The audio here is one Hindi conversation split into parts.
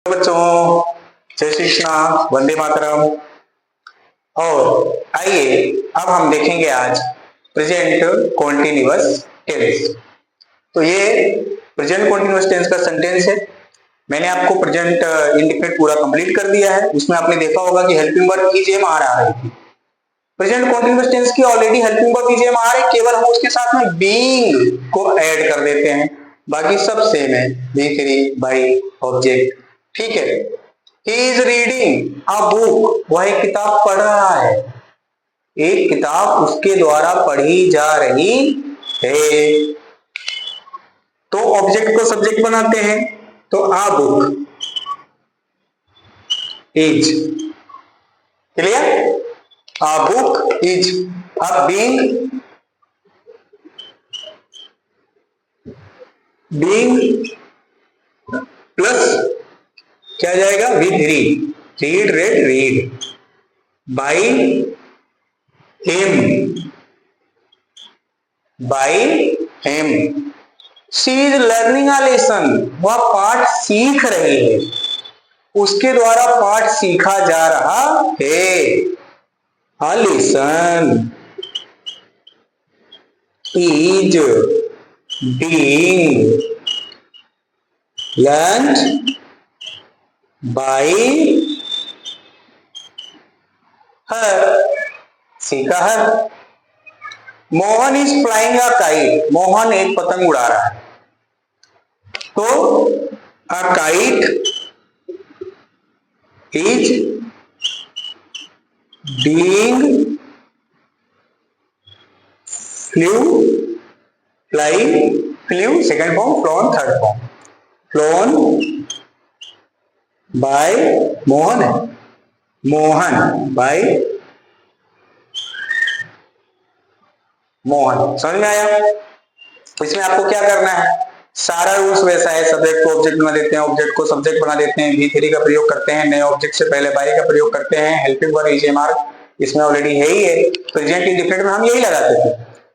बच्चों, जय श्री कृष्णा, वंदे मातरम। और आइए अब हम देखेंगे आज प्रेजेंट कॉन्टिन्यूअस टेंस। तो ये प्रेजेंट कॉन्टिन्यूअस टेंस का सेंटेंस है। मैंने आपको प्रेजेंट इंडिफिनिट पूरा कंप्लीट कर दिया है। उसमें आपने देखा होगा कि helping verb is am are आ रही थी। प्रेजेंट कॉन्टिन्यूअस टेंस की already helping verb is am आ रही है, केवल हम उसके साथ में बीइंग को ऐड कर देते हैं। बाकी सब सेम है, बी थ्री बाई ऑब्जेक्ट। ठीक है। He is reading a book, वह एक किताब पढ़ रहा है। एक किताब उसके द्वारा पढ़ी जा रही है। तो ऑब्जेक्ट को सब्जेक्ट बनाते हैं, तो a book is, clear? A book is a being plus क्या जाएगा, with read, read read read, by him, she is learning a lesson, वह पाठ सीख रही है। उसके द्वारा पाठ सीखा जा रहा है। A lesson is being learned by her, सीखा है। Mohan is flying a kite, Mohan एक पतंग उड़ा रहा है। तो a kite is being flew second form, flown third form, flown by Mohan by Mohan. समझ में आया? इसमें आपको क्या करना है, सारा रूल्स वैसा है। सब्जेक्ट को ऑब्जेक्ट बना देते हैं, ऑब्जेक्ट को सब्जेक्ट बना देते हैं, वी थ्री का प्रयोग करते हैं, नए ऑब्जेक्ट से पहले बाय का प्रयोग करते हैं, helping verb is am are इसमें ऑलरेडी है ही है। प्रेजेंट इंडिफिनिट में हम यही लगाते थे,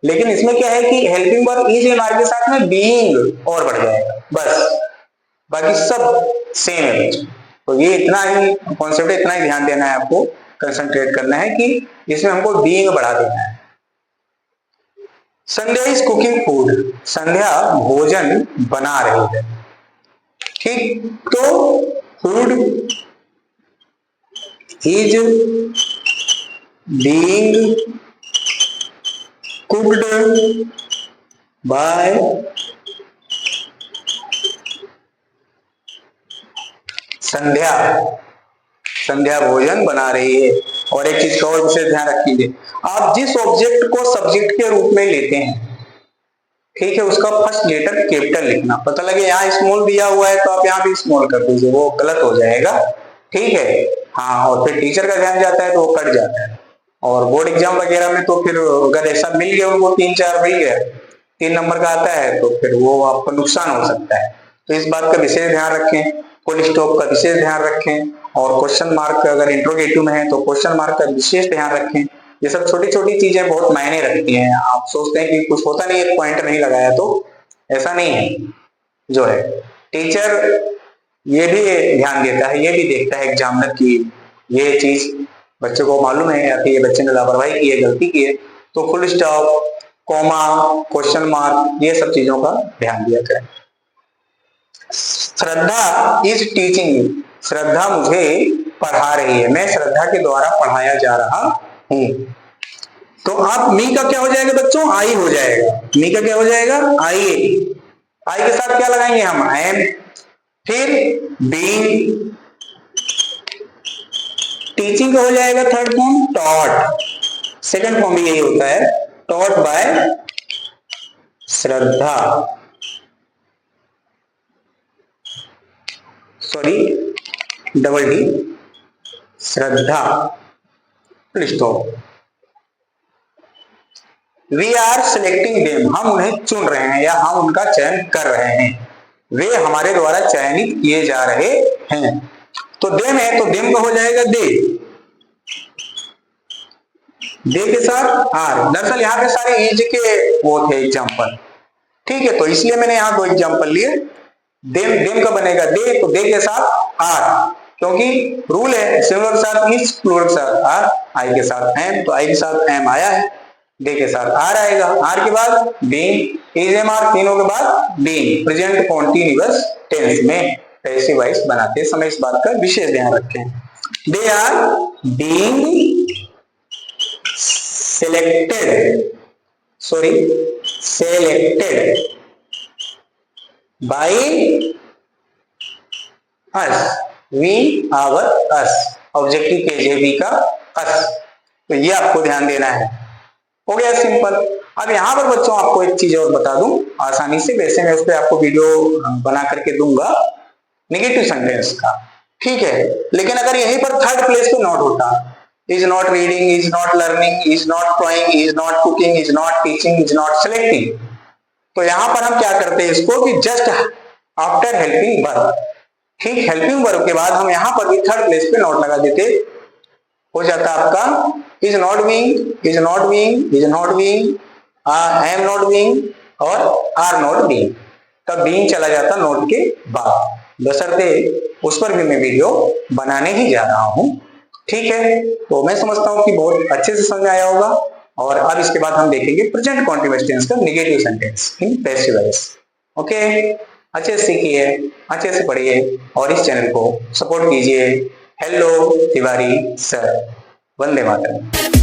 लेकिन इसमें क्या है कि helping verb is am are के साथ में बीइंग और बढ़ जाएगा, बस। बाकी सब सेम है बच्चों। तो ये इतना ही कॉन्सेप्ट है, इतना ही ध्यान देना है आपको, कंसंट्रेट करना है कि इसमें हमको बीइंग बढ़ा देना है। Sandhya is cooking food, Sandhya भोजन बना रही है। ठीक, तो food is being cooked by Sandhya, Sandhya भोजन बना रही है। और एक चीज का और विशेष ध्यान रखिए, आप जिस ऑब्जेक्ट को सब्जेक्ट के रूप में लेते हैं, ठीक है, उसका फर्स्ट लेटर कैपिटल लिखना। पता लगे यहाँ स्मॉल दिया हुआ है तो आप यहाँ भी स्मॉल कर दीजिए, वो गलत हो जाएगा। ठीक है, हाँ। और फिर टीचर का ध्यान जाता है तो वो कट जाता है। और बोर्ड एग्जाम वगैरह में तो फिर अगर ऐसा मिल गया उनको 3-4 मिल गया, 3 नंबर का आता है, तो फिर वो आपको नुकसान हो सकता है। तो इस बात का विशेष ध्यान रखें, फुल स्टॉप का विशेष ध्यान रखें, और क्वेश्चन मार्क अगर इंट्रोगेटिव में है तो क्वेश्चन मार्क का विशेष ध्यान रखें। ये सब छोटी छोटी चीजें बहुत मायने रखती हैं। आप सोचते हैं कि कुछ होता नहीं, एक पॉइंट नहीं लगाया, तो ऐसा नहीं है। जो है टीचर ये भी ध्यान देता है, ये भी देखता है एग्जामिनर की ये चीज बच्चे को मालूम है या कि ये बच्चे ने लापरवाही की है, गलती की है, तो full stop, comma, question mark, ये सब चीजों का ध्यान दिया करें। श्रद्धा इज टीचिंग, श्रद्धा मुझे पढ़ा रही है, मैं श्रद्धा के द्वारा पढ़ाया जा रहा हूं। तो आप मी का क्या हो जाएगा बच्चों, आई हो जाएगा। मी का क्या हो जाएगा, आई। आई के साथ क्या लगाएंगे हम, एम। फिर बीइंग, टीचिंग का हो जाएगा third form, taught. Second form भी यही होता है, taught by Shraddha, sorry double D, Shraddha, stop. We are selecting them, हम उन्हें चुन रहे हैं या हम उनका चयन कर रहे हैं, वे हमारे द्वारा चयनित किए जा रहे हैं। तो देम है तो देम का हो जाएगा दे, दे के साथ आर। दरअसल यहाँ पे सारे इज के वो थे एग्जाम्पल, ठीक है, तो इसलिए मैंने यहाँ 2 एग्जाम्पल लिए। देम देम का बनेगा दे, तो दे के साथ आर, क्योंकि रूल है सिंगुलर के साथ इज, प्लूरल के साथ आर, आई के साथ एम, तो आई के साथ एम आया है, डे के साथ आर आएगा, आर के बाद बीइंग, इज एम आर, तीनों के बाद बीइंग, प्रेजेंट कॉन्टिन्यूअस टेंस में पैसिव वॉइस बनाते समय इस बात का विशेष ध्यान रखें। They are being selected by us, we, our, us, objective KJB का us, तो ये आपको ध्यान देना है। हो गया सिंपल। अब यहाँ पर बच्चों आपको एक चीज और बता दूं आसानी से, वैसे मैं उस पर आपको वीडियो बना करके दूंगा नेगेटिव सेंटेंस का, ठीक है, लेकिन अगर यहीं पर थर्ड प्लेस पे नॉट होता, is not reading, is not learning, is not drawing, is not cooking, is not teaching, is not selecting, तो यहां पर हम क्या करते हैं इसको कि जस्ट आफ्टर हेल्पिंग वर्ब, ठीक, हेल्पिंग वर्ब के बाद हम यहां पर भी थर्ड प्लेस पे नॉट लगा देते, हो जाता आपका is not being, is not being, is not being, am not being और आर नॉट बीइंग, तब बीइंग चला जाता नोट के बाद, बशर्ते उस पर भी मैं वीडियो बनाने ही जा रहा हूं, ठीक है। तो मैं समझता हूं कि बहुत अच्छे से समझ आया होगा, और अब इसके बाद हम देखेंगे प्रेजेंट कॉन्टिन्यूअस टेंस का negative sentence in passive voice. Okay, अच्छे से सीखिए, अच्छे से पढ़िए और इस चैनल को सपोर्ट कीजिए। Hello Tiwari sir, Vande Mataram.